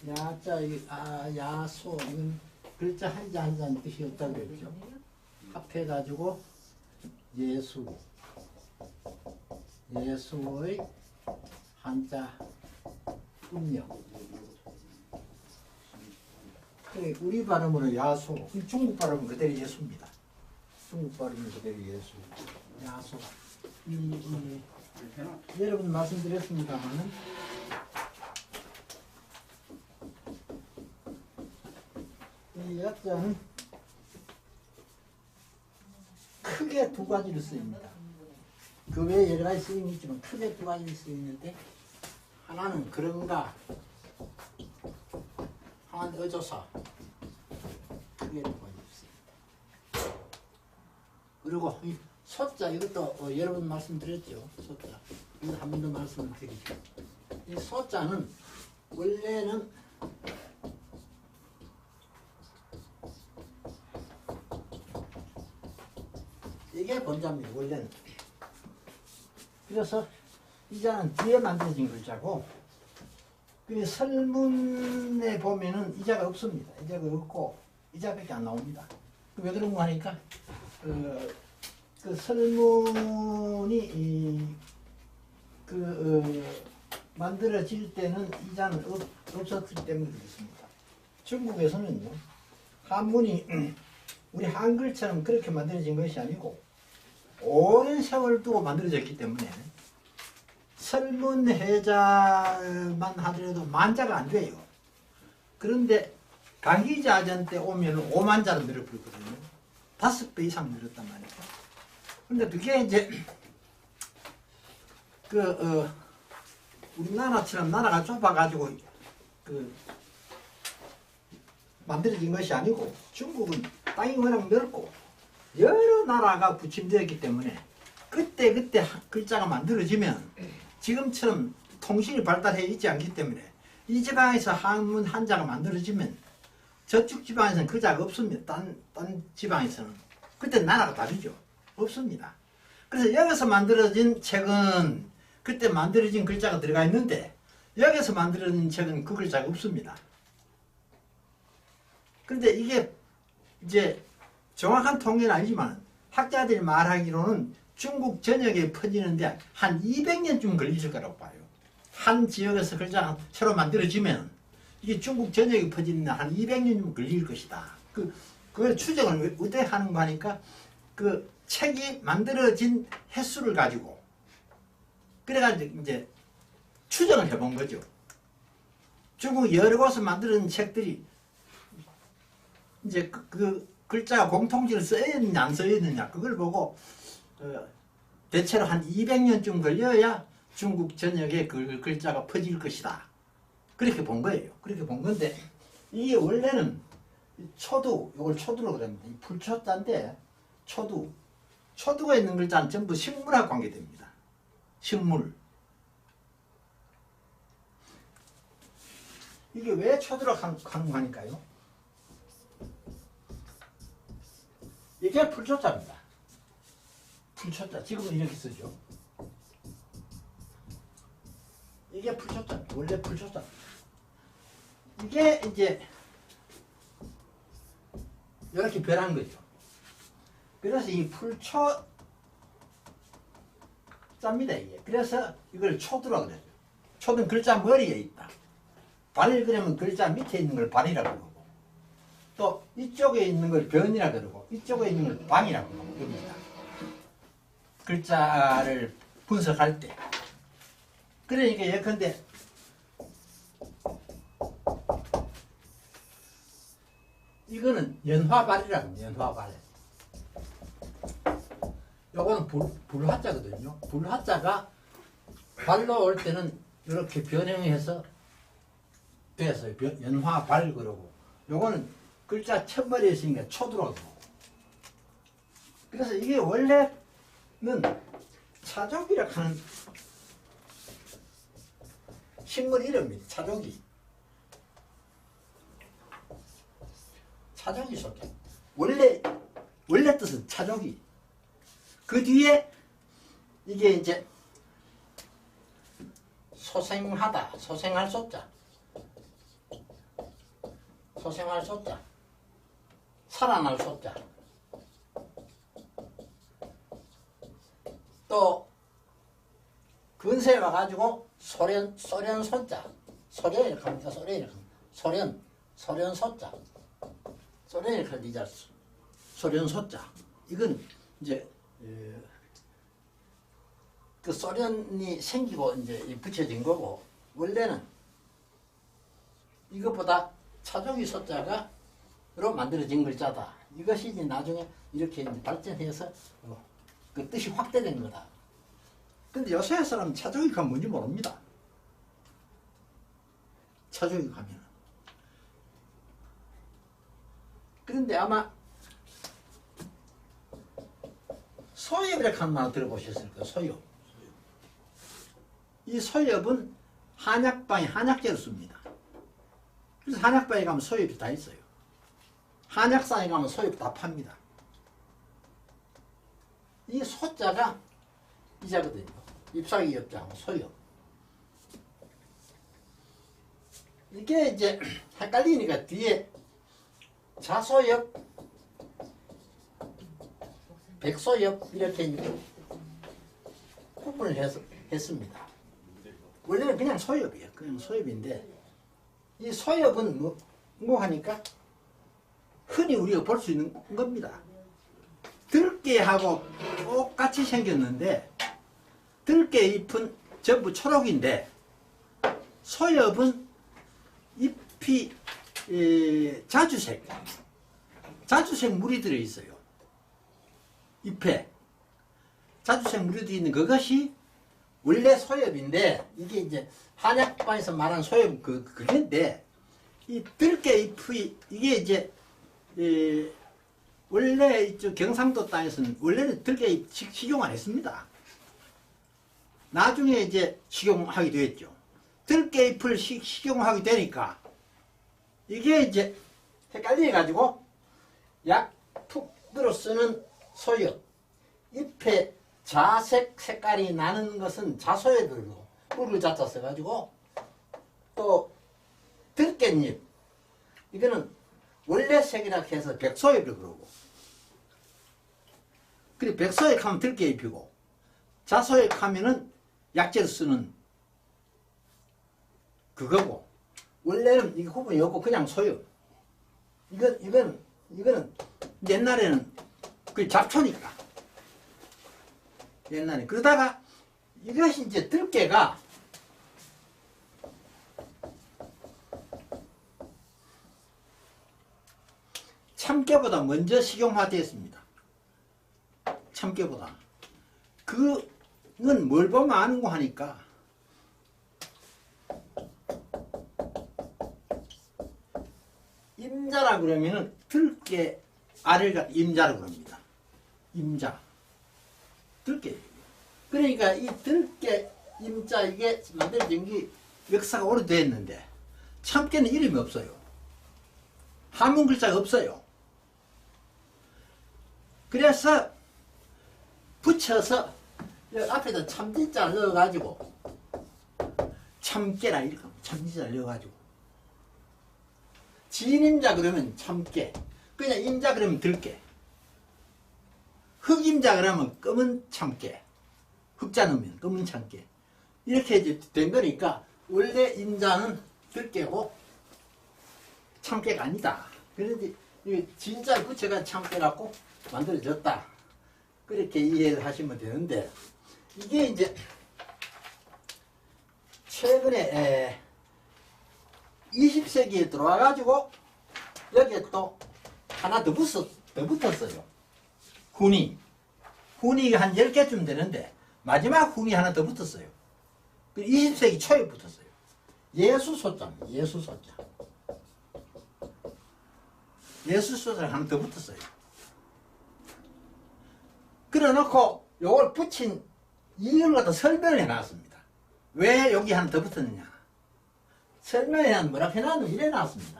야자, 야소, 이건 글자 한자 한자는 뜻이 없다고 그랬죠. 합해가지고 예수, 예수의 한자 음력. 우리 발음으로 야소, 중국 발음은 그대로 예수입니다. 중국 발음은 그대로 예수, 야소. 여러분 말씀드렸습니다만은 이 약자는 크게 두 가지로 쓰입니다. 그 외에 여러 가지 쓰임이 있지만 크게 두 가지로 쓰이는데, 하나는 그런가, 하나는 어조사, 크게 두 가지로 쓰입니다. 그리고 이 소자, 이것도 여러 번 말씀드렸죠. 소자, 이거 한 번 더 말씀을 드리죠. 이 소자는 원래는 이게 본자입니다. 원래는. 그래서 이 자는 뒤에 만들어진 글자고, 그 설문에 보면은 이 자가 없습니다. 이 자가 없고 이 자밖에 안 나옵니다. 왜 그런가 하니까 그 설문이 만들어질 때는 이 자는 없었기 때문에 그렇습니다. 중국에서는요, 한문이 우리 한글처럼 그렇게 만들어진 것이 아니고 오랜 세월 두고 만들어졌기 때문에 설문해자만 하더라도 만자가 안 돼요. 그런데 강희자전 때 오면 5만자로 늘어버리거든요. 5배 이상 늘었단 말이죠. 근데 그게 이제 우리나라처럼 나라가 좁아가지고 만들어진 것이 아니고, 중국은 땅이 워낙 넓고 여러 나라가 부침되었기 때문에 그때 글자가 만들어지면 지금처럼 통신이 발달해 있지 않기 때문에 이 지방에서 한문 한자가 만들어지면 저쪽 지방에서는 그 자가 없습니다. 딴 지방에서는. 그때 나라가 다르죠. 없습니다. 그래서 여기서 만들어진 책은 그때 만들어진 글자가 들어가 있는데, 여기서 만들어진 책은 그 글자가 없습니다. 그런데 이게 이제 정확한 통계는 아니지만 학자들이 말하기로는 중국 전역에 퍼지는데 한 200년쯤 걸리실 거라고 봐요. 한 지역에서 글자가 새로 만들어지면 이게 중국 전역에 퍼지는데 한 200년쯤 걸릴 것이다. 그걸 추정을 어떻게 하는가 하니까 그 책이 만들어진 횟수를 가지고 그래가지고 이제 추정을 해본 거죠. 중국 여러 곳에서 만들어진 책들이 이제 그 글자가 공통지를 써야 있느냐 안 써야 있느냐 그걸 보고 대체로 한 200년쯤 걸려야 중국 전역에 그 글자가 퍼질 것이다. 그렇게 본 거예요. 그렇게 본 건데, 이게 원래는 초두, 이걸 초두로 그럽니다. 이 불초자인데 초두가 있는 글자는 전부 식물하고 관계됩니다. 식물. 이게 왜 초두로 관계하니까요? 이게 불초자입니다. 불초자. 지금은 이렇게 쓰죠. 이게 불초자. 원래 불초자. 이게 이제 이렇게 변한 거죠. 그래서 이 불초자입니다. 이게. 그래서 이걸 초두라고 그래요. 초는 글자 머리에 있다. 발 그러면 글자 밑에 있는 걸 발이라고 그러고, 또 이쪽에 있는 걸 변이라고 그러고, 이쪽에 있는 걸 방이라고 그럽니다. 글자를 분석할 때. 그러니까 예컨대 이거는 연화발이라고 합니다. 연화발. 요거는 불화자거든요. 불화자가 발로 올 때는 이렇게 변형해서 돼서 연화발 그러고, 요거는 글자 첫머리에 있으니까 초두라고 그러고. 그래서 이게 원래는 차족이라고 하는 식물 이름입니다. 차족이. 차족이 소자. 원래 뜻은 차족이. 그 뒤에 이게 이제 소생하다, 소생할 소자. 소생할 소자, 살아날 소자, 또 근세에 와가지고 소련 소자, 소련 이렇게 합니다. 소련 이렇게 합니다. 소련 소자, 소련 이렇게 합니다. 소련 소자. 이건 이제 그 소련이 생기고 이제 붙여진 거고, 원래는 이것보다 차종이 소자가로 만들어진 글자다. 이것이 이제 나중에 이렇게 이제 발전해서 그 뜻이 확대된 거다. 근데 요새 사람은 차종이가 뭔지 모릅니다. 차종이 가면은. 그런데 아마 소엽이라고 하는 말 들어보셨을 거예요. 소엽. 이 소엽은 한약방에 한약재로 씁니다. 그래서 한약방에 가면 소엽이 다 있어요. 한약상에 가면 소엽 다 팝니다. 이 소자가 이자거든요. 잎사귀 엽자하고 소엽. 이게 이제 헷갈리니까 뒤에 자소엽, 백소엽 이렇게 구분을 했습니다. 원래는 그냥 소엽이에요. 그냥 소엽인데, 이 소엽은 뭐 하니까 흔히 우리가 볼 수 있는 겁니다. 들깨하고 똑같이 생겼는데, 들깨 잎은 전부 초록인데 소엽은 잎이 자주색 물이 들어있어요. 잎에 자주색 물이 들어있는 그것이 원래 소엽인데, 이게 이제 한약방에서 말한 소엽 그게인데, 이 들깨 잎이 이게 이제 원래 이쪽 경상도 땅에서는 원래는 들깨 잎 식용 안 했습니다. 나중에 이제 식용하게 되었죠. 들깨 잎을 식용하게 되니까 이게 이제 헷갈려 가지고 약품으로 쓰는 소엽, 잎에 자색 색깔이 나는 것은 자소엽으로 뿔을 자자 써가지고, 또 들깻잎 이거는 원래 색이라 해서 백소엽이라고 그러고, 그리고 백소엽 하면 들깨잎이고, 자소엽 하면은 약재로 쓰는 그거고, 원래는 이게 구분이 없고 그냥 소엽. 이거는 옛날에는 그 잡초니까. 옛날에. 그러다가 이것이 이제 들깨가 참깨보다 먼저 식용화되었습니다. 참깨보다. 그건 뭘 보면 아는 거 하니까, 임자라 그러면은 들깨 알을 임자라고 그럽니다. 임자. 들깨. 그러니까 이 들깨 임자 이게 만들어진 게 역사가 오래됐는데, 참깨는 이름이 없어요. 한문 글자가 없어요. 그래서 붙여서 여기 앞에다 참진자를 넣어가지고 참깨라 이렇게 참진자를 넣어가지고, 진임자 그러면 참깨, 그냥 임자 그러면 들깨, 흑임자 그러면 검은 참깨, 흑자 넣으면 검은 참깨, 이렇게 이제 된 거니까 원래 임자는 들깨고 참깨가 아니다. 그런데 진짜를 붙여가 참깨 갖고 만들어졌다. 그렇게 이해를 하시면 되는데, 이게 이제 최근에 20세기에 들어와가지고 여기에 또 하나 더 붙었어요. 훈이가 한 10개쯤 되는데 마지막 훈이 하나 더 붙었어요. 20세기 초에 붙었어요. 예수소자입니다. 예수소자. 예수소자가 하나 더 붙었어요. 그래 놓고 요걸 붙인 이유를 갖다 설명을 해놨습니다. 왜 여기 하나 더 붙었느냐. 설명에 뭐라고 해놨는지 이래 놨습니다.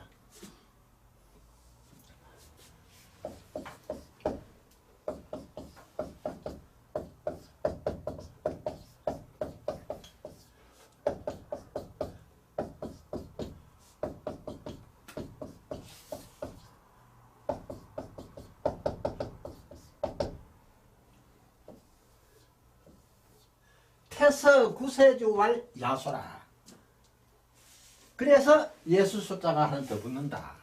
태서 구세주왈 야소라. 그래서 예수 숫자가 하나 더 붙는다.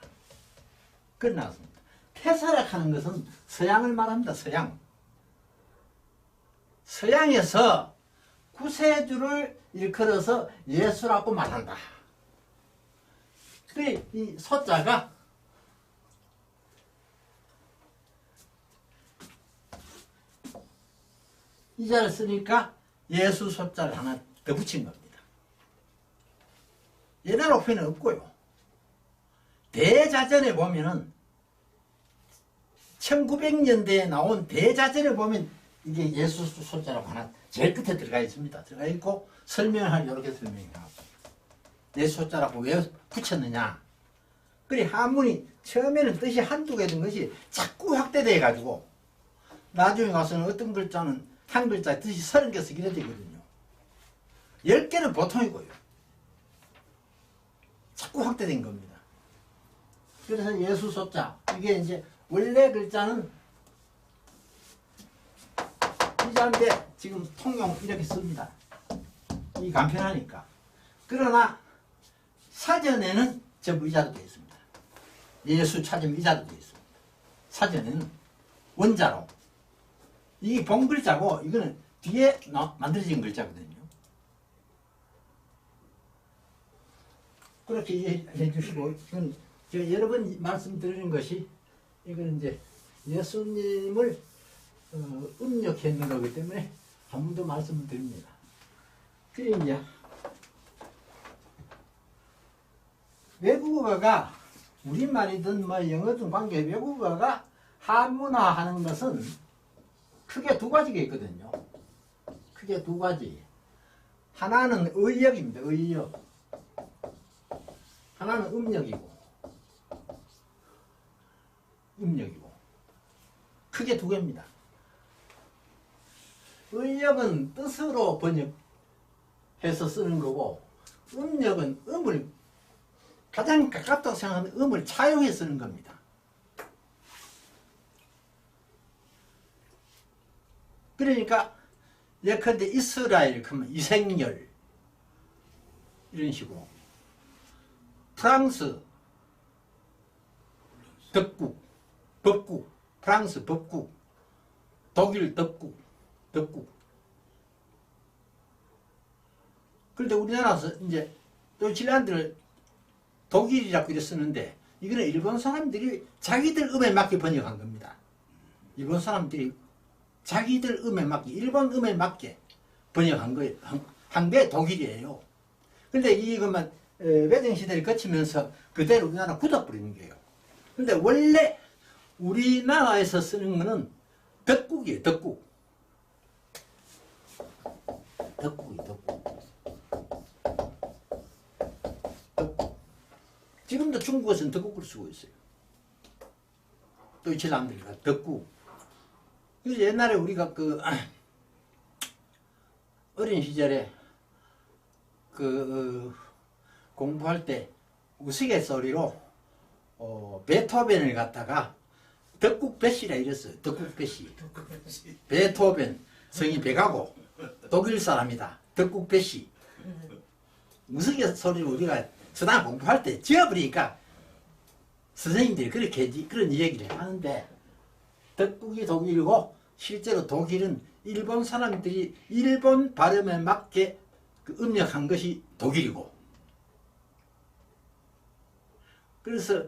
그래 나왔습니다. 태서라 하는 것은 서양을 말합니다. 서양. 서양에서 구세주를 일컬어서 예수라고 말한다. 그래 이 소자가 이 자를 쓰니까 예수 소자를 하나 더 붙인 겁니다. 옛날 옥편은 없고요. 대자전에 보면은 1900년대에 나온 대자전에 보면 이게 예수 소자라고 하나 제일 끝에 들어가 있습니다. 들어가 있고 설명을 이렇게 설명해요. 예수 소자라고 왜 붙였느냐. 그래 한문이 처음에는 뜻이 한두 개 된 것이 자꾸 확대돼 가지고 나중에 가서는 어떤 글자는 한 글자에 뜻이 30개 쓰기도 되거든요. 10개는 보통이고요. 자꾸 확대된 겁니다. 그래서 예수 소자 이게 이제 원래 글자는 이 자인데 지금 통용 이렇게 씁니다. 이 간편하니까. 그러나 사전에는 전부 이 자로 되어 있습니다. 예수 찾으면 이 자로 되어 있습니다. 사전에는 원자로. 이게 본 글자고 이거는 뒤에 만들어진 글자거든요. 그렇게 이해해 주시고 이건 제가 여러 번 말씀드리는 것이 이거는 이제 예수님을 음력했는 거기 때문에 한 번 더 말씀을 드립니다. 그래 이제 외국어가 우리말이든 뭐 영어든 관계 외국어가 한문화하는 것은 크게 두 가지가 있거든요. 크게 두 가지. 하나는 의역입니다. 의역. 하나는 음력이고. 음력이고. 크게 두 개입니다. 의역은 뜻으로 번역해서 쓰는 거고 음력은 음을 가장 가깝다고 생각하는 음을 차용해 쓰는 겁니다. 그러니까 예컨대 이스라엘 그러면 이생열 이런 식으로 프랑스 덕국 법국 프랑스 법국 독일 덕국 그런데 우리나라에서 이제 뉴질랜드를 독일이라고 이렇게 쓰는데 이거는 일본 사람들이 자기들 음에 맞게 번역한 겁니다. 일본 사람들이 자기들 음에 맞게 일본 음에 맞게 번역한 거예요. 한 게 독일이에요. 근데 이것만 외정시대를 거치면서 그대로 우리나라 굳어버리는 거예요. 근데 원래 우리나라에서 쓰는 거는 덕국이에요. 덕국. 지금도 중국에서는 덕국을 쓰고 있어요. 또 이 사람들이 덕국. 그래서 옛날에 우리가 그 어린 시절에 그 공부할 때 우스갯소리로 베토벤을 갖다가 덕국배씨라 이랬어요. 덕국배씨. 베토벤 성이 배가고 독일 사람이다. 덕국배씨. 우스갯소리로 우리가 서당 공부할 때 지어버리니까 선생님들이 그렇게 그런 얘기를 하는데 덕국이 독일이고 실제로 독일은 일본 사람들이 일본 발음에 맞게 그 음력한 것이 독일이고 그래서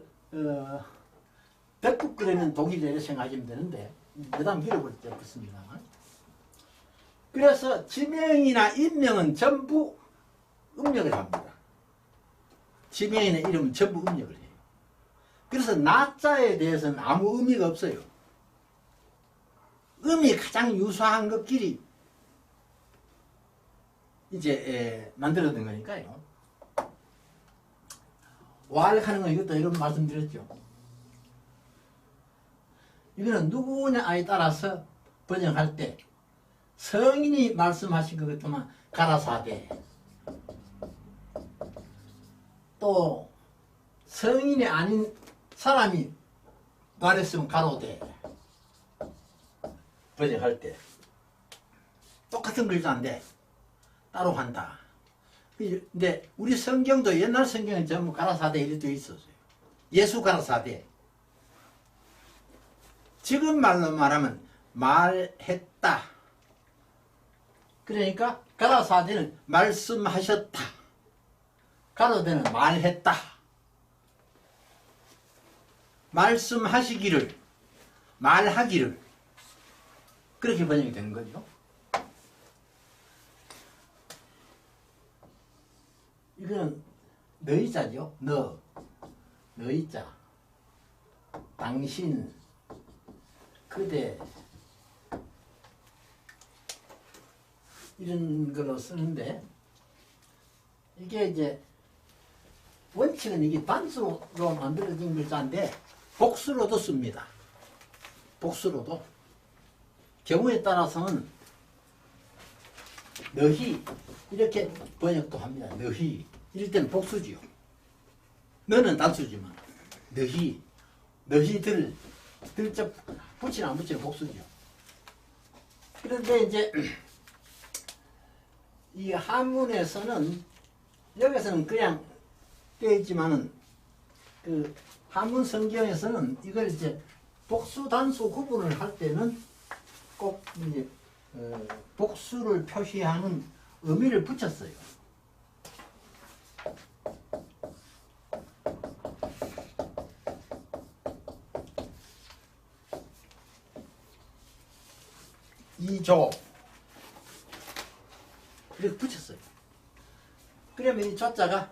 덕국 그러면 독일이라고 생각하시면 되는데 여담 밀어볼 때 없습니다. 그래서 지명이나 인명은 전부 음력을 합니다. 지명이나 이름은 전부 음력을 해요. 그래서 나자에 대해서는 아무 의미가 없어요. 음이 가장 유사한 것끼리 이제 만들어낸 거니까요. 왈하는 건 이것도 이런 말씀드렸죠. 이거는 누구냐에 따라서 번역할 때 성인이 말씀하신 것 같으면 가라사대 또 성인이 아닌 사람이 말했으면 가로대 번역할 때 똑같은 글자인데 따로 한다. 근데 우리 성경도 옛날 성경은 전부 가라사대 이렇게 되어 있었어요. 예수 가라사대. 지금 말로 말하면 말했다. 그러니까 가라사대는 말씀하셨다. 가로대는 말했다. 말씀하시기를, 말하기를. 그렇게 번역이 되는 거죠. 이거는 너희자죠. 너희자. 당신, 그대, 이런 걸로 쓰는데, 이게 이제 원칙은 이게 단수로 만들어진 글자인데 복수로도 씁니다. 복수로도. 경우에 따라서는 너희 이렇게 번역도 합니다. 너희. 이럴 때는 복수지요. 너는 단수지만 너희, 너희들, 들자 붙이나 안 붙이나 복수지요. 그런데 이제 이 한문에서는 여기서는 그냥 되어 있지만은 그 한문 성경에서는 이걸 이제 복수 단수 구분을 할 때는 꼭 이제 복수를 표시하는 의미를 붙였어요. 이조 이렇게 붙였어요. 그러면 이 조자가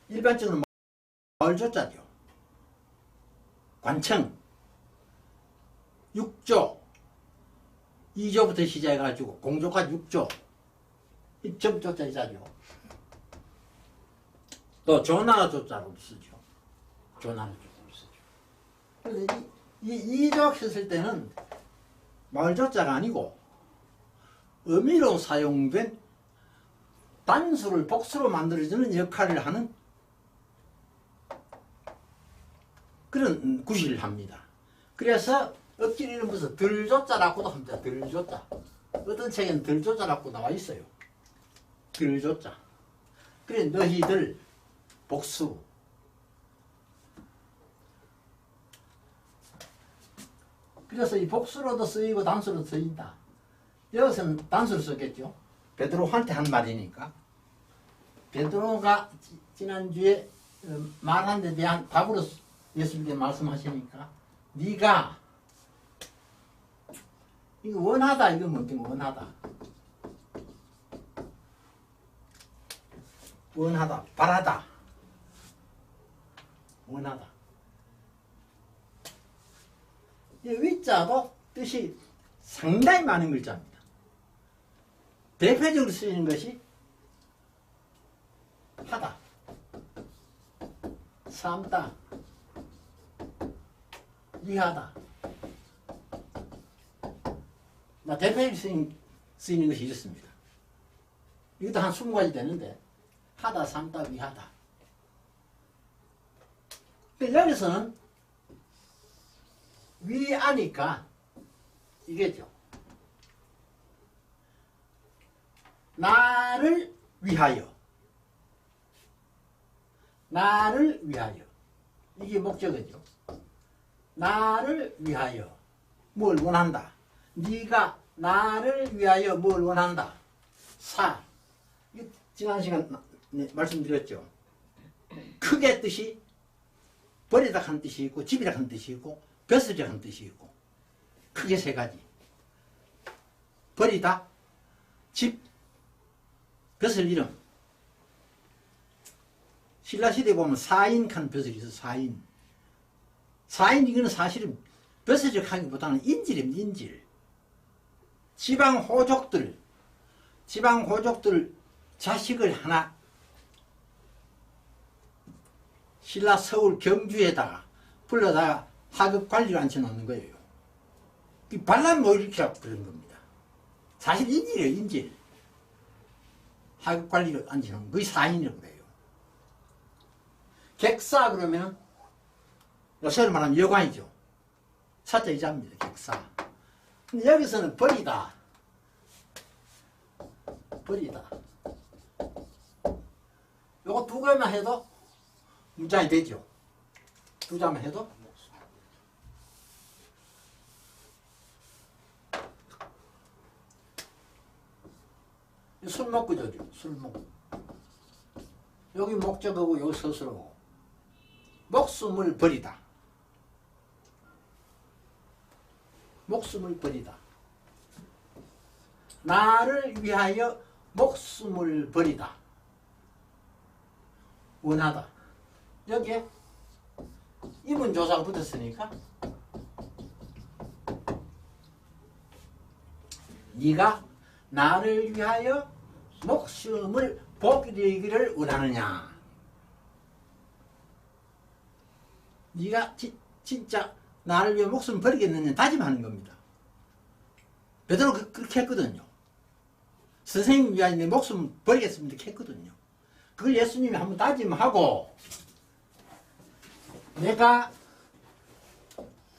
일반적으로 마을조자죠. 관청 6조 2조부터 시작해가지고 공조까지 6조 이 점조자 이자죠. 또 조나 조자로 쓰죠. 조나 조자로 쓰죠. 그래서 이 2조 썼을 때는 마을조자가 아니고 의미로 사용된 단수를 복수로 만들어주는 역할을 하는 그런 구실을 합니다. 그래서 억지로 이름 무슨 들조자라고도 합니다. 들조자. 어떤 책에는 들조자라고 나와 있어요. 들조자. 그래 너희들 복수. 그래서 이 복수로도 쓰이고 단수로도 쓰인다. 여기서는 단수로 썼겠죠. 베드로한테 한 말이니까. 베드로가 지난주에 말한 데 대한 답으로 예수님께 말씀하시니까 네가 이거 원하다. 이거 뭔지 원하다. 원하다. 바라다. 원하다. 이 위자도 뜻이 상당히 많은 글자입니다. 대표적으로 쓰이는 것이 하다, 삼다, 위하다. 대표적으로 쓰이는 것이 이렇습니다. 이것도 한 20가지 되는데 하다, 삼다, 위하다. 여기서는 위하니까 이게죠. 나를 위하여. 나를 위하여. 이게 목적이죠. 나를 위하여. 뭘 원한다. 네가 나를 위하여 뭘 원한다. 사. 지난 시간 말씀드렸죠. 크게 뜻이 버리다 하는 뜻이 있고 집이라 하는 뜻이 있고 벼슬이라 하는 뜻이 있고 크게 세 가지. 버리다, 집, 벼슬 이름. 신라시대에 보면 사인칸 벼슬이 있어. 사인 이거는 사실은 벼슬적 하기보다는 인질입니다. 인질. 지방 호족들 자식을 하나 신라 서울 경주에다가 불러다가 하급 관리를 앉혀놓는 거예요. 반란 뭐 이렇게 그런 겁니다. 사실 인질이에요. 인질. 하급 관리를 앉혀놓는 거의 사인이라고 그래요. 객사 그러면 요새로 말하면 여관이죠. 사자 이자입니다. 객사. 근데 여기서는 버리다. 버리다. 요거 두 개만 해도 문장이 되죠. 두 자만 해도. 술목구조죠. 술목. 여기 목적하고 여기 서술하고. 목숨을 버리다. 목숨을 버리다. 나를 위하여 목숨을 버리다. 원하다. 여기에 이문조사가 붙었으니까 네가 나를 위하여 목숨을 버리기를 원하느냐. 네가 진짜 나를 위해 목숨을 버리겠느냐 다짐하는 겁니다. 베드로 그렇게 했거든요. 선생님 위하여 내 목숨 버리겠습니다 이렇게 했거든요. 그걸 예수님이 한번 다짐하고 내가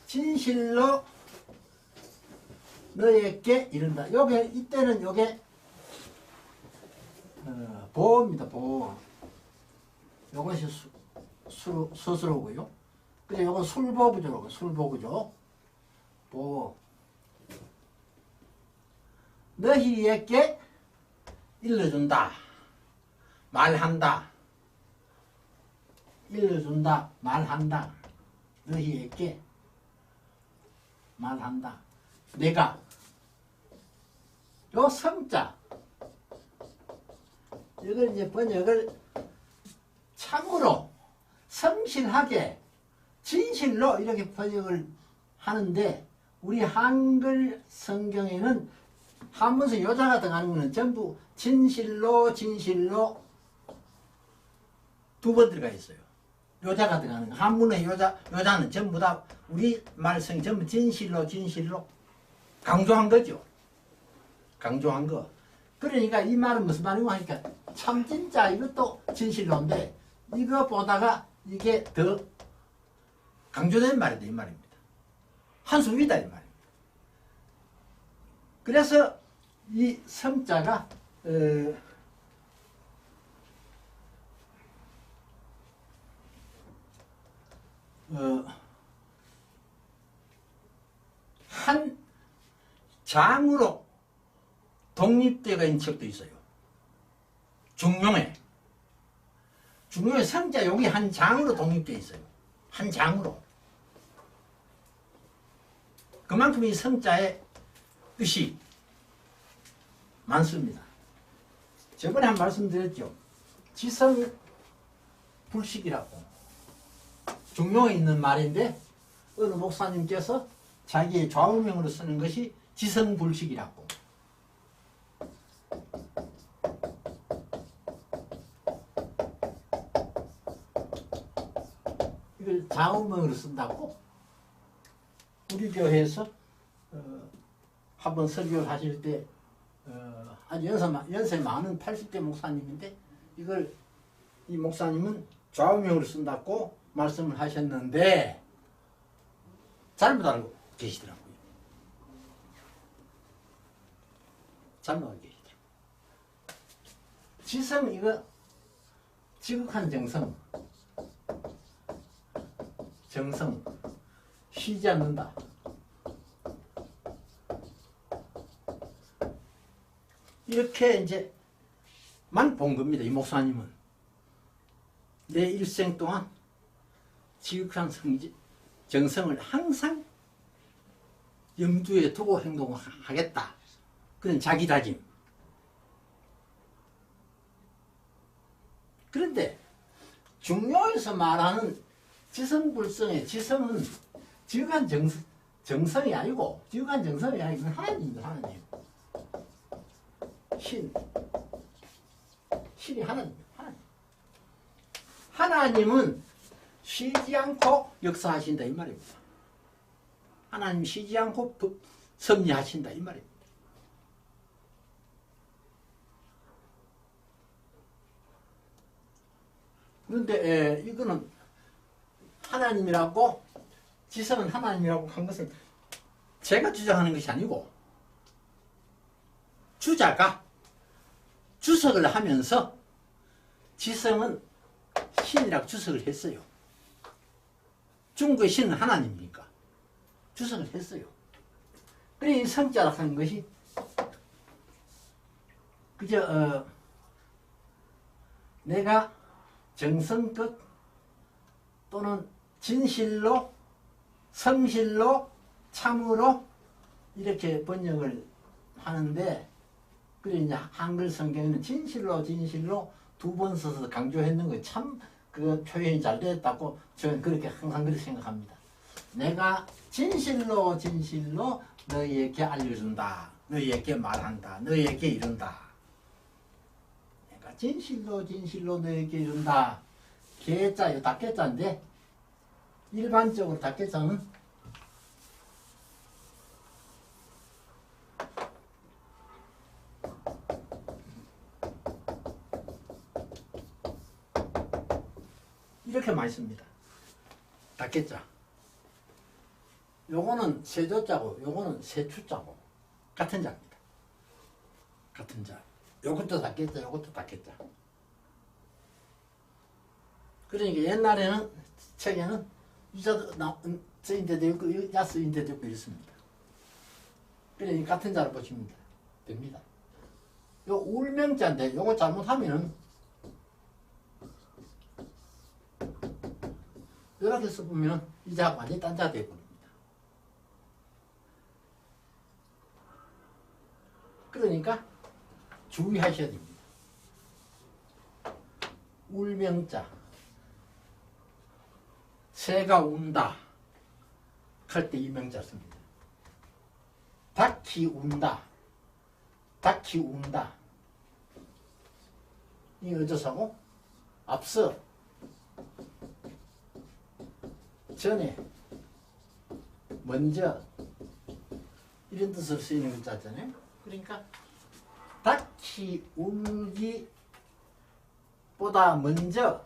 진실로 너에게 이른다. 요게 이때는 요게 보입니다. 보. 요것이 스스로고요. 그래 요건 술보구조라고. 술보구조. 보. 너희에게 일러준다. 말한다. 일러준다. 말한다. 너희에게 말한다. 내가 요 성자 이걸 이제 번역을 참으로 성실하게 진실로 이렇게 번역을 하는데 우리 한글 성경에는 한문서 요자가 들어가는 거는 전부 진실로 진실로 두 번 들어가 있어요. 요자가 들어가는 거. 한문의 요자는 전부 다 우리 말성이 전부 진실로 진실로 강조한 거죠. 강조한 거. 그러니까 이 말은 무슨 말이고 하니까 참 진짜 이것도 진실로인데 이거 보다가 이게 더 강조된 말이다 이 말입니다. 한 수 위다 이 말입니다. 그래서 이 성자가 한 장으로 독립되어 있는 책도 있어요. 중용에 성자 여기 한 장으로 독립되어 있어요. 한 장으로. 그만큼 이 성자의 뜻이 많습니다. 저번에 한 말씀드렸죠. 지성불식이라고. 중용에 있는 말인데 어느 목사님께서 자기의 좌우명으로 쓰는 것이 지성불식이라고. 이걸 좌우명으로 쓴다고 우리 교회에서 한번 설교를 하실 때 아주 연세 많은 80대 목사님인데 이걸 이 목사님은 좌우명으로 쓴다고 말씀을 하셨는데 잘못 알고 계시더라고요. 잘못 알고 계시더라고요. 지성 이거 지극한 정성 쉬지 않는다. 이렇게 이제만 본 겁니다. 이 목사님은 내 일생 동안 지극한 정성을 항상 염두에 두고 행동하겠다. 그런 자기 다짐. 그런데 중요해서 말하는 지성불성의 지성은 지극한 정성이 아니고 지극한 정성이 아니고 하나님입니다. 하나님. 신이 하나님입니다. 하나님. 하나님은 쉬지 않고 역사하신다 이 말입니다. 하나님 쉬지 않고 섭리하신다 이 말입니다. 그런데 이거는 하나님이라고 지성은 하나님이라고 한 것은 제가 주장하는 것이 아니고 주자가 주석을 하면서 지성은 신이라고 주석을 했어요. 중국의 신은 하나님이니까 주석을 했어요. 그래 이 성자라고 하는 것이 그저 내가 정성껏 또는 진실로 성실로 참으로 이렇게 번역을 하는데, 그래 이제 한글 성경에는 진실로 두 번 써서 강조했는 거 참 그 표현이 잘 됐다고 저는 그렇게 항상 그렇게 생각합니다. 내가 진실로 너희에게 알려준다, 너희에게 말한다, 너희에게 이룬다. 내가 진실로 너희에게 이룬다. 개자요, 닭개자인데 일반적으로 닭개자는 이렇게 많이 씁니다. 닭개자. 요거는 세조자고 요거는 세추자고 같은 자입니다. 같은 자. 요것도 닭개자, 요것도 닭개자. 그러니까 옛날에는 책에는 유자도 쓰인데도 있고 야 쓰인데도 있고 이렇습니다. 그러니까 같은 자로 보시면 됩니다. 요 울명자인데 요거 잘못하면은 이렇게 써보면 이 자가 완전히 딴 자가 되어버립니다. 그러니까 주의하셔야 됩니다. 울명자, 새가 운다 할 때 이 명자 씁니다. 닭이 운다 이게 어쩌사고? 앞서, 전에, 먼저 이런 뜻으로 쓰이는 글자잖아요. 그러니까 닭이 울기보다 먼저,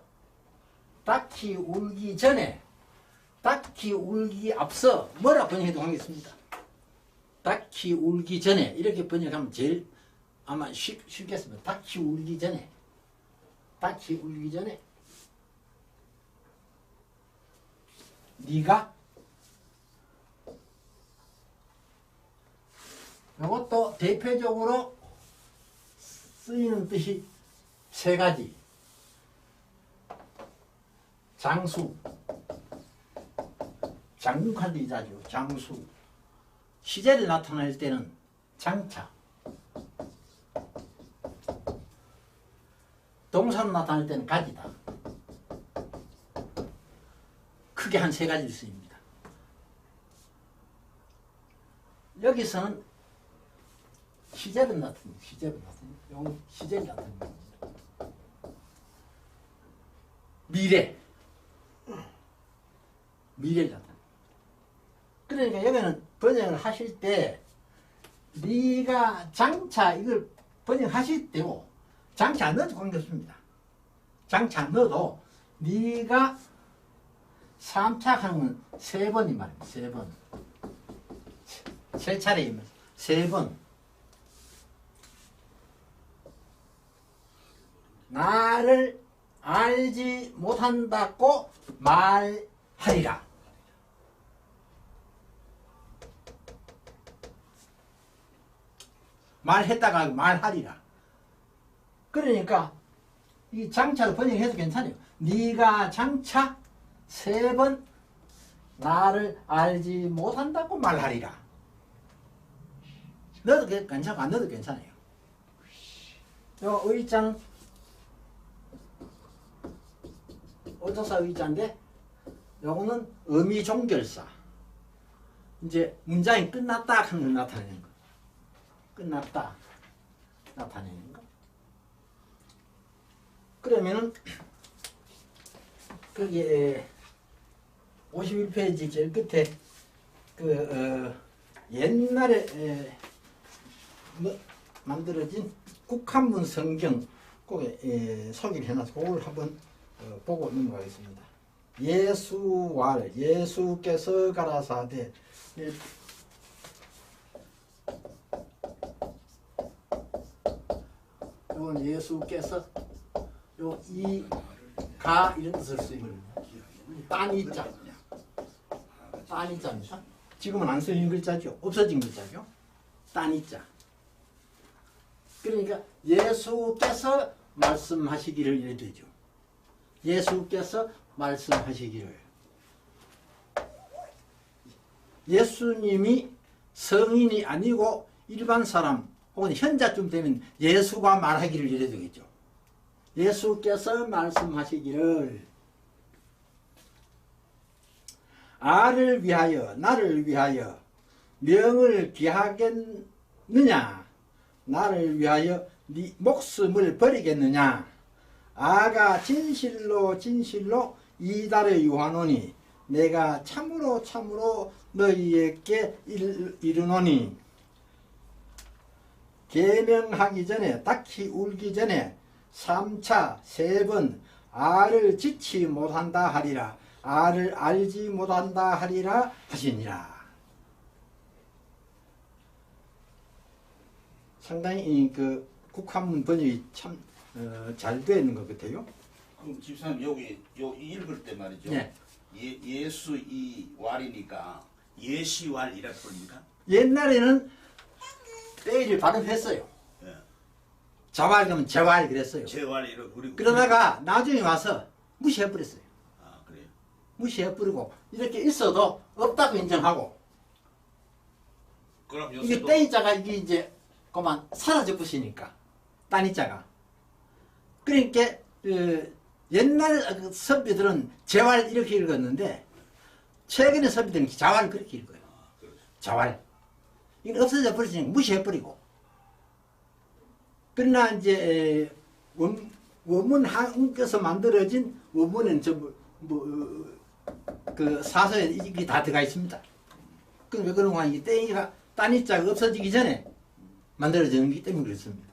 닭이 울기 전에, 닭이 울기 앞서 뭐라 번역해도 관계없습니다. 닭이 울기 전에 이렇게 번역하면 제일 아마 쉽겠습니다. 닭이 울기 전에, 네가, 이것도 대표적으로 쓰이는 뜻이 세 가지. 장수, 장군칼도 이자죠. 장수. 시제를 나타낼 때는 장차, 동사로 나타낼 때는 가지다. 크게 한 세 가지를 쓰입니다. 여기서는 시제를 나타냅니다. 시제를 나타냅니다. 미래를 나타냅니다. 그러니까 여기는 번역을 하실 때 네가 장차 이걸 번역하실 때고 장차 안 넣어도 관계없습니다. 장차 안 넣어도 네가 3차 하는 건 3번이 말입니다. 3번. 세 차례이면 3번. 나를 알지 못한다고 말하리라. 말했다가 말하리라. 그러니까 이 장차로 번역해도 괜찮아요. 네가 장차 3번 나를 알지 못한다고 말하리라. 넣어도 괜찮고 안 넣어도 괜찮아요. 요 의장 어조사 의자인데 요거는 의미종결사. 이제 문장이 끝났다 하는 걸 나타내는 거. 끝났다 나타내는 거. 그러면은 거기에 51페이지 제일 끝에 옛날에 만들어진 국한문 성경 거기에 소개를 해놔서 그걸 한번 보고 넘어가겠습니다. 예수왈, 예수께서 가라사대. 이건 예수께서 요 이 가 이런 뜻을 쓰이는 딴이자 딴이자입니다. 지금은 안 쓰이는 글자죠. 없어진 글자죠. 딴이자. 그러니까 예수께서 말씀하시기를 이래 되죠. 예수께서 말씀하시기를. 예수님이 성인이 아니고 일반 사람 혹은 현자쯤 되면 예수가 말하기를 이래 되겠죠. 예수께서 말씀하시기를 아를 위하여 나를 위하여 명을 기하겠느냐 나를 위하여 네 목숨을 버리겠느냐 아가 진실로 진실로 이달에 유하노니 내가 참으로 참으로 너희에게 이르노니 계명하기 전에 딱히 울기 전에 3차 3번 아를 지치 못한다 하리라 아를 알지 못한다 하리라 하시니라. 상당히 그 국한문 번역이 참 잘 되어 있는 것 같아요. 그럼 집사님 여기 읽을 때 말이죠. 네. 예수 이 왈이니까 예시왈이라 부릅니까? 옛날에는 때를 발음했어요. 예. 자왈 그러면 재왈 그랬어요. 제왈이라 그리고 그러다가 나중에 와서 무시해버렸어요. 아 그래요. 무시해버리고 이렇게 있어도 없다고 인정하고 그럼 이게 요새도 떼이자가 이게 이제 그만 사라져 버리니까 딴이자가 그러니까 옛날 선비들은 재활 이렇게 읽었는데 최근의 선비들은 자활 그렇게 읽어요. 아, 그렇죠. 자활 이건 없어져 버리니까 무시해버리고 그러나 이제 원문 한국에서 만들어진 원문은 전부 그 사서에 이게 다 들어가 있습니다. 그럼 왜 그런가 이게 땡이가 딴이자가 없어지기 전에 만들어지는 기 때문에 그렇습니다.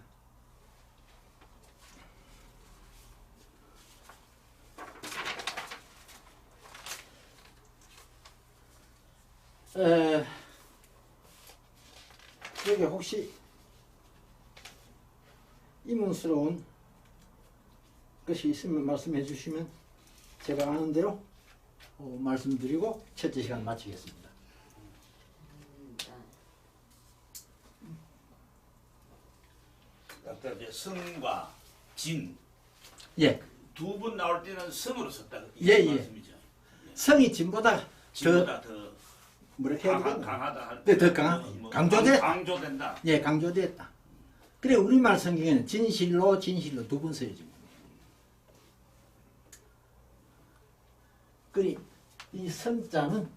여기 혹시 이문스러운 것이 있으면 말씀해 주시면 제가 아는 대로 말씀드리고 첫째 시간 마치겠습니다. 아까 이제 성과 진 예. 두 분 나올 때는 성으로 썼다. 예, 예. 말씀이죠. 성이 진보다 진보다 더 뭐렇게 해야 되나? 강하다 할 네, 더 강조됐다. 강조된다. 예, 강조됐다. 그래 우리말 성경에는 진실로 진실로 두 번 써야지. 그래 이 성자는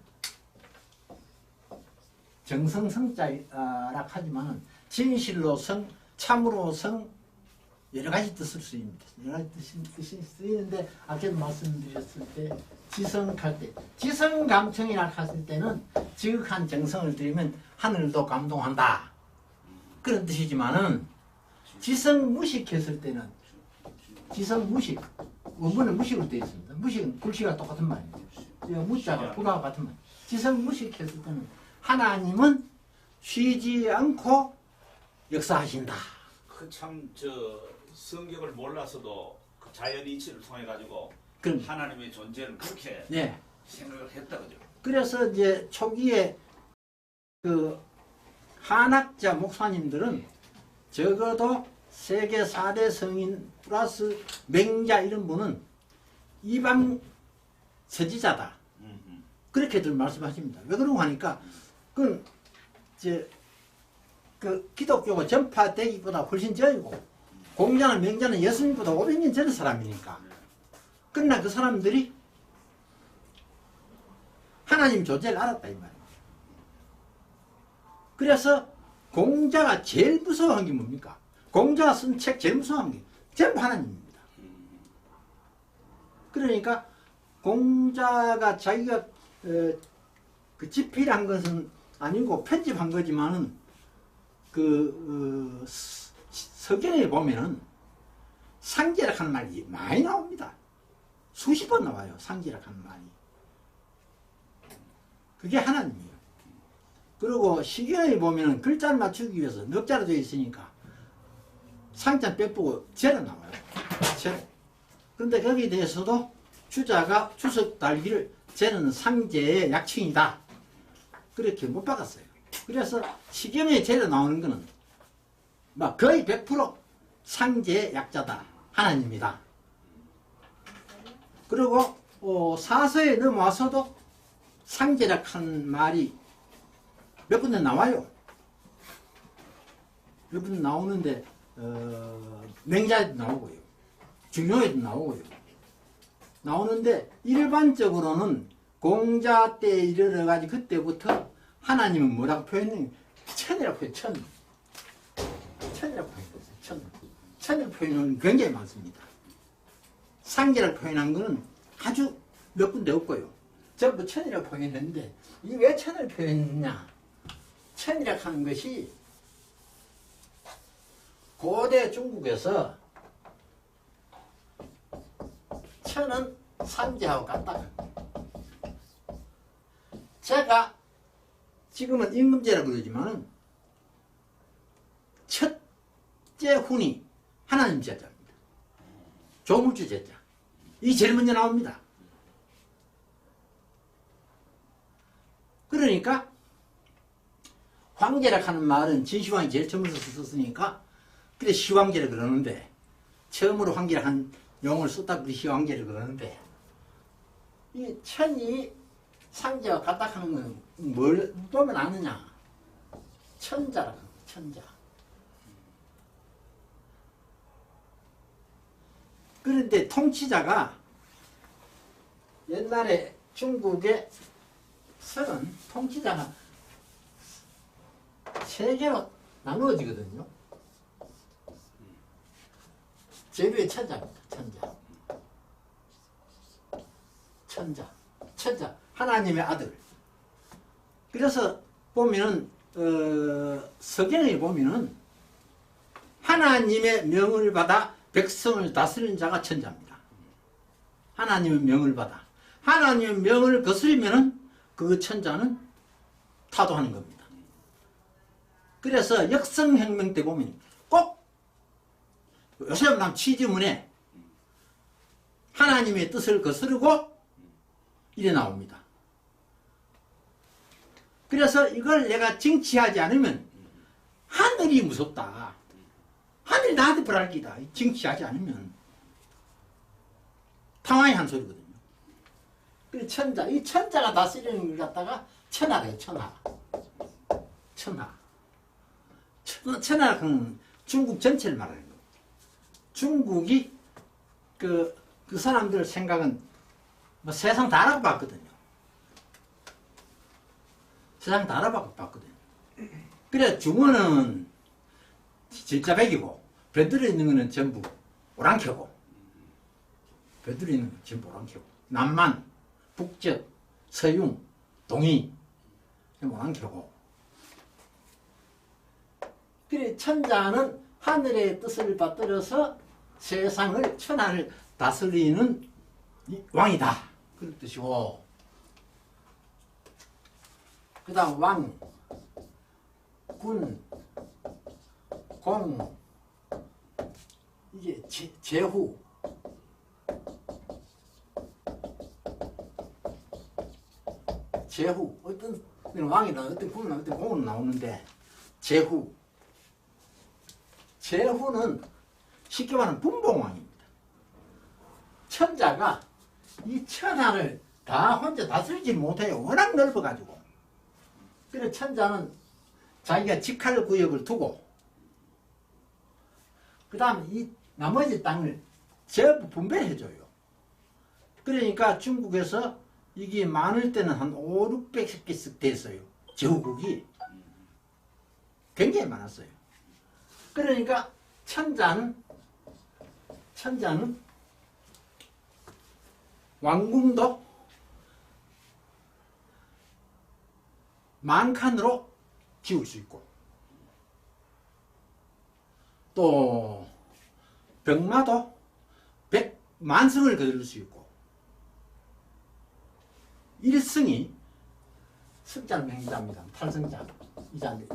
정성성자라 하지만 진실로 성, 참으로 성 여러 가지 뜻을 쓰입니다. 여러 가지 뜻이 쓰이는데 아까도 말씀드렸을 때 지성할 때 지성감청이라 했을 때는 지극한 정성을 들이면 하늘도 감동한다 그런 뜻이지만은 지성무식했을 때는 지성무식 원문은 무식으로 되어 있습니다. 무식은 불씨가 똑같은 말이죠. 무자가 불과 같은 말. 지성무식했을 때는 하나님은 쉬지 않고 역사하신다. 그 참 저 성경을 몰라서도 그 자연 이치를 통해 가지고 그럼 하나님의 존재를 그렇게 네. 생각을 했다 그죠. 그래서 이제 초기에 그 한학자 목사님들은 적어도 세계 4대 성인 플러스 맹자 이런 분은 이방 서지자다. 그렇게들 말씀하십니다. 왜 그런가 하니까 그건 이제 그 기독교가 전파되기보다 훨씬 전이고 공자나 맹자는 예수님보다 500년 전 사람이니까. 그러나 그 사람들이 하나님 존재를 알았다 이 말이에요. 그래서 공자가 제일 무서워한 게 뭡니까? 공자가 쓴 책 제일 무서워한 게 전부 하나님입니다. 그러니까 공자가 자기가 그 집필한 것은 아니고 편집한 거지만은 그 서경에 보면은 상제락하는 말이 많이 나옵니다. 수십 번 나와요. 상제락하는 말이. 그게 하나님이에요. 그리고 시경에 보면은 글자를 맞추기 위해서 넉자로 되어 있으니까 상자 빼보고 제로 나와요. 제로. 그런데 거기에 대해서도 주자가 주석 달기를 제는 상제의 약칭이다. 그렇게 못 박았어요. 그래서 시경에 제로 나오는 거는 막 거의 100% 상제의 약자다. 하나님이다. 그리고 사서에 넘어와서도 상제라는 말이 몇 군데 나와요. 몇 군데 나오는데 맹자에도 나오고요. 중요에도 나오고요. 나오는데 일반적으로는 공자 때에 이르러가지고 그때부터 하나님은 뭐라고 표현했냐면 천이라고 표현, 천. 천이라고 표현했어요. 천. 천을 표현은 굉장히 많습니다. 상제라고 표현한 거는 아주 몇 군데 없고요. 전부 천이라고 표현했는데 이 왜 천을 표현했냐? 천이라고 하는 것이 고대 중국에서 천은 상제하고 같다. 제가 지금은 임금제라고 그러지만은 첫째 훈이 하나님 제자입니다. 조물주 제자. 이 제일 먼저 나옵니다. 그러니까 황제라 하는 말은 진시황이 제일 처음으로 썼으니까 그래 시황제라 그러는데 처음으로 황제라 한 용어를 썼다 그래 시황제라 그러는데 이 천이 상제와 같다 하는 건 뭘 보면 아느냐? 천자라고 합니다. 천자. 그런데 통치자가 옛날에 중국의 설은 통치자가 세 개로 나누어지거든요. 제류의 천자입니다. 천자. 천자. 천자. 하나님의 아들. 그래서 보면은 서경에 보면은 하나님의 명을 받아 백성을 다스리는 자가 천자입니다. 하나님의 명을 받아. 하나님의 명을 거스리면은 그 천자는 타도하는 겁니다. 그래서 역성혁명 때 보면 꼭 요셉남 취지문에 하나님의 뜻을 거스르고 이래 나옵니다. 그래서 이걸 내가 징치하지 않으면 하늘이 무섭다. 하늘이 나한테 불알기다. 징치하지 않으면 탕화의 한 소리거든요. 그 천자, 이 천자가 다스리는 걸 갖다가 천하래요. 천하. 천하. 천하는 중국 전체를 말하는 거예요. 중국이 그 사람들 생각은 뭐 세상 다 알아봤거든요. 세상 다 알아봤거든요. 그래 중원은 진짜백이고 벼들어 있는 거는 전부 오랑캐고 벼들어 있는 건 전부 오랑캐고 남만, 북적, 서융, 동이 오랑캐고 그래 천자는 하늘의 뜻을 받들어서 세상을 천하를 다스리는 왕이다. 그런 뜻이고 그 다음 왕, 군, 공 이게 제후 어떤 왕이나 어떤 군이나 어떤 공은 나오는데 제후는 쉽게 말하면 분봉왕입니다. 천자가 이 천하를 다 혼자 다스리지 못해요. 워낙 넓어가지고. 그래서 천자는 자기가 직할 구역을 두고 그 다음에 이 나머지 땅을 전부 분배해줘요. 그러니까 중국에서 이게 많을 때는 한 5, 600개씩 됐어요. 제후국이 굉장히 많았어요. 그러니까 천자는 왕궁도 만칸으로 지을 수 있고 또 병마도 100만성을 거둘 수 있고 일성이 석자는 맹자입니다. 탈성자 이 자인데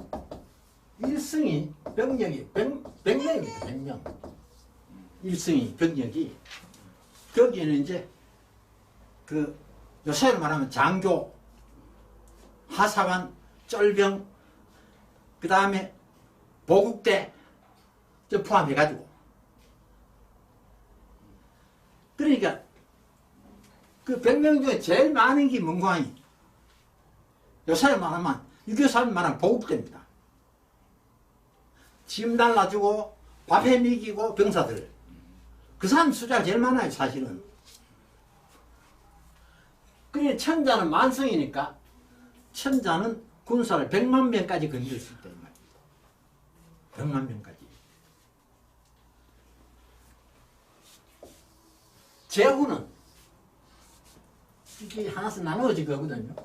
일승이 병력이 100명입니다. 100명. 일승이 병력이 거기에는 이제 그 요새로 말하면 장교, 하사관, 쩔병, 그 다음에 보국대 포함해가지고 그러니까 그 100명 중에 제일 많은 게 문광이 요새로 말하면 유교사를 말하면 보국대입니다. 짐 달라주고 밥해 먹이고 병사들 그 사람 숫자가 제일 많아요 사실은. 그래 천자는 만성이니까 천자는 군사를 100만 명까지 건질 수 있단 말이에요. 100만 명까지. 제후는 이렇게 하나씩 나누어질 거거든요.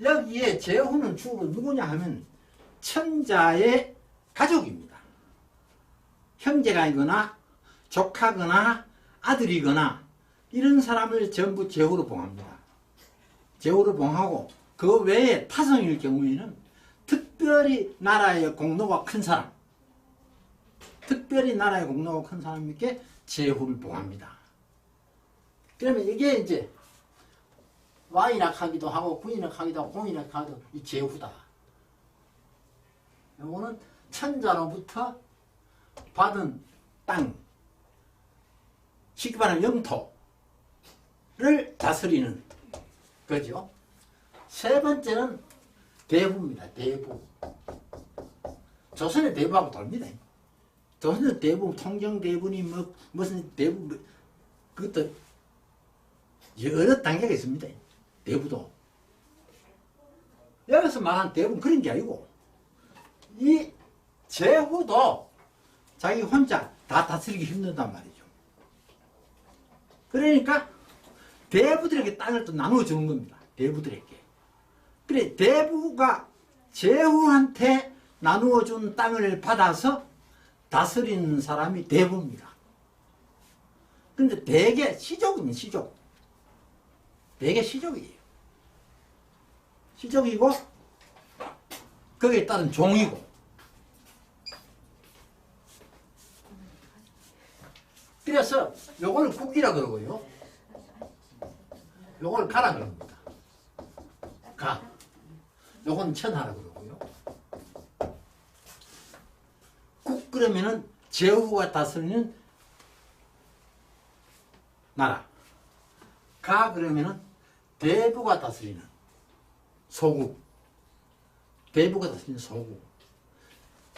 여기에 제후는 주로 누구냐 하면 천자의 가족입니다. 형제가이거나 조카거나 아들이거나 이런 사람을 전부 제후로 봉합니다. 제후로 봉하고 그 외에 타성일 경우에는 특별히 나라의 공로가 큰 사람, 특별히 나라의 공로가 큰 사람에게 제후를 봉합니다. 그러면 이게 이제 와인학하기도 하고 구인학하기도 하고 공인학하기도 이 제후다. 요거는 천자로부터 받은 땅, 쉽게 말하면 영토를 다스리는 거죠. 세 번째는 대부입니다. 대부. 조선의 대부하고 다릅니다. 조선의 대부, 통정대부니 무슨 대부, 그것도 여러 단계가 있습니다. 대부도. 여기서 말한 대부는 그런 게 아니고 이 제후도 자기 혼자 다 다스리기 힘들단 말이죠. 그러니까 대부들에게 땅을 또 나누어 주는 겁니다. 대부들에게. 그래 대부가 제후한테 나누어 준 땅을 받아서 다스리는 사람이 대부입니다. 근데 대개 시족입니다. 시족. 대개 시족이에요. 시족이고 거기에 따른 종이고 그래서 요걸 국이라 그러고요. 요걸 가라 그럽니다. 가. 요건 천하라 그러고요. 국 그러면은 제후가 다스리는 나라. 가 그러면은 대부가 다스리는 소국. 대부가 다스리는 소국.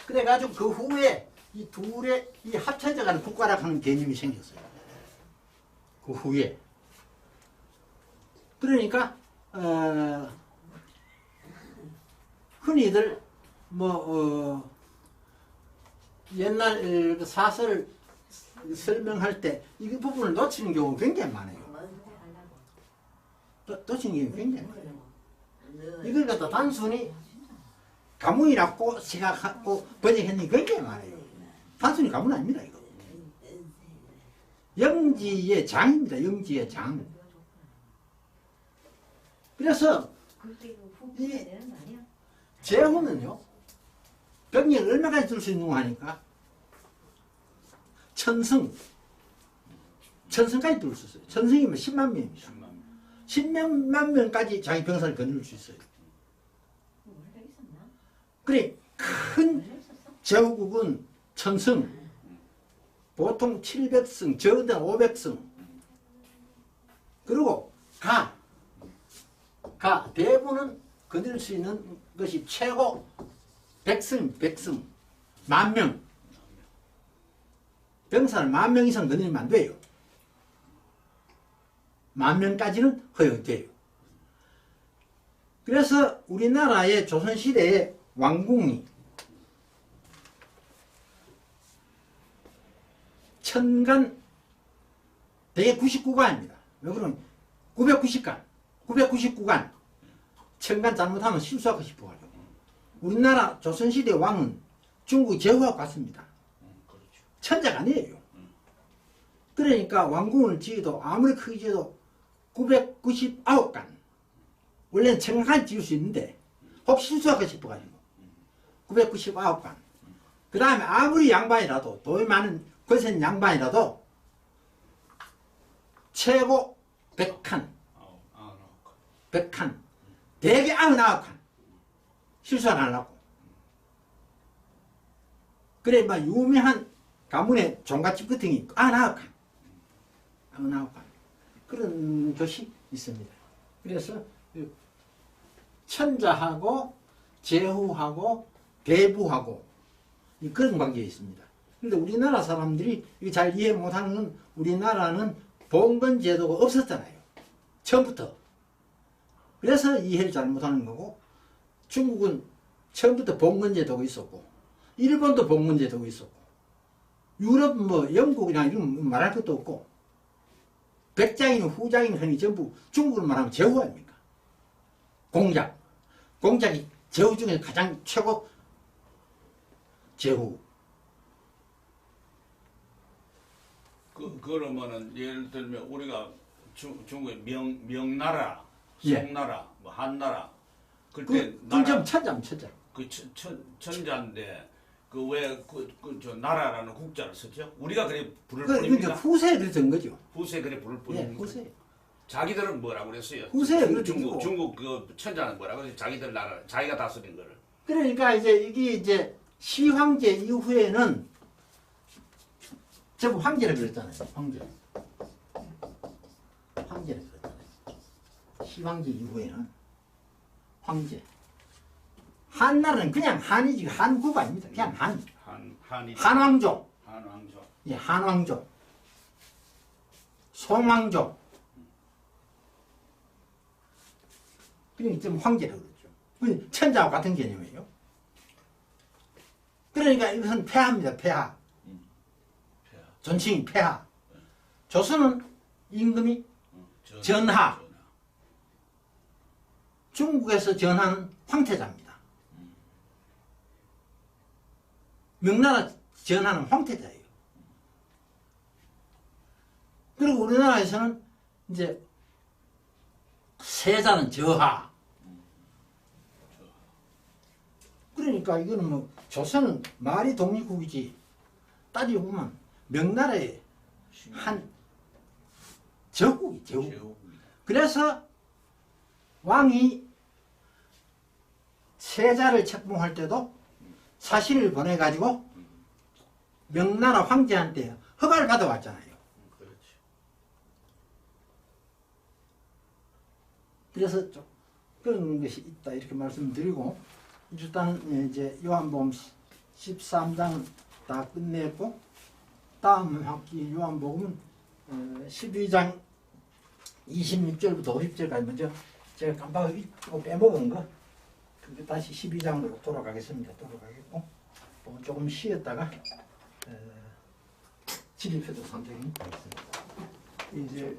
그래가지고 그 후에 이 둘의 이 합쳐져 가는 국가라고 하는 개념이 생겼어요. 그 후에. 그러니까 흔히들 옛날 그 사설을 설명할 때 이 부분을 놓치는 경우가 굉장히 많아요. 놓치는 경우가 굉장히 많아요. 이걸 갖다 단순히 가문이라고 생각하고 번역했는 게 굉장히 많아요. 단순히 가문 아닙니다, 이거. 영지의 장입니다, 영지의 장. 그래서 이 제후는요, 병력을 얼마까지 들 수 있는 거 하니까 천승까지 들 수 있어요. 천승이면 10만 명입니다. 10만 명까지 자기 병사를 거느릴 수 있어요. 그래, 큰 제후국은 천승, 보통 700승, 적은 데는 500승. 그리고 대부는 거둘 수 있는 것이 최고 100승, 10,000명. 병사를 10,000명 이상 거느리면 안 돼요. 10,000명까지는 허용돼요. 그래서 우리나라의 조선시대의 왕궁이 천간 대개 99간입니다. 왜 그러면 999간 천간 잘못하면 실수하고 싶어가지고 우리나라 조선시대 왕은 중국 제후하고 같습니다. 천자가 아니에요. 그러니까 왕궁을 지어도 아무리 크게 지어도 999간 원래는 천간 지을 수 있는데 혹시 실수하고 싶어가지고 999관. 그 다음에 아무리 양반이라도, 돈이 많은 거센 양반이라도 최고 100칸, 100칸, 대개 99칸. 실수 안 하려고. 그래, 막 유명한 가문의 종갓집 같은 게 있고, 99칸. 99칸. 그런 것이 있습니다. 그래서 천자하고 제후하고 대부하고 그런 관계가 있습니다. 그런데 우리나라 사람들이 잘 이해 못하는 건 우리나라는 봉건 제도가 없었잖아요. 처음부터. 그래서 이해를 잘 못하는 거고, 중국은 처음부터 봉건 제도가 있었고, 일본도 봉건 제도가 있었고, 유럽 뭐 영국이나 이런 거 말할 것도 없고, 백장이는 후장이는 흔히 전부 중국을 말하면 제후 아닙니까? 공작. 공작이 제후 중에 가장 최고 제후. 그러면은 예를 들면 우리가 중국의 명나라, 예. 송나라, 뭐 한나라 그때 그건 좀 천자면 천자. 그 천자인데 그 왜 저 나라라는 국자를 썼죠? 우리가 그래 부를 이제 뿐입니까? 후세에 그랬던 거죠. 후세 그래 부를 예, 뿐입니까? 후세. 자기들은 뭐라고 그랬어요? 후세 그랬죠. 중국 그 천자는 뭐라고 그랬어요? 자기들 나라 자기가 다스린 거를. 그러니까 이제 이게 이제 시황제 이후에는 전부 황제를 그랬잖아요. 황제. 황제를 그랬잖아요. 시황제 이후에는 황제. 한나라는 그냥 한이지 한국 아닙니다. 그냥 한. 한이 한왕조. 한왕조. 예, 한왕조. 송왕조. 그러니까 좀 황제라고 그러죠. 그건 천자와 같은 개념이에요. 그러니까 이것은 폐하입니다. 폐하. 존칭이 폐하. 조선은 임금이 전하. 중국에서 전하는 황태자입니다. 명나라 전하는 황태자예요. 그리고 우리나라에서는 이제 세자는 저하. 그러니까 이거는 뭐 조선은 말이 독립국이지. 따지고 보면 명나라의 한 저국이 제국. 그래서 왕이 세자를 책봉할 때도 사신을 보내가지고 명나라 황제한테 허가를 받아왔잖아요. 그렇지. 그래서 좀 그런 것이 있다 이렇게 말씀드리고, 일단 이제 요한복음 13장은 다 끝냈고, 다음 학기 요한복음은 12장 26절부터 50절까지 먼저 제가 깜빡 잊고 빼먹은 거, 그게 다시 12장으로 돌아가겠습니다. 돌아가겠고, 또 조금 쉬었다가 진입해도 선택이 있습니다. 이제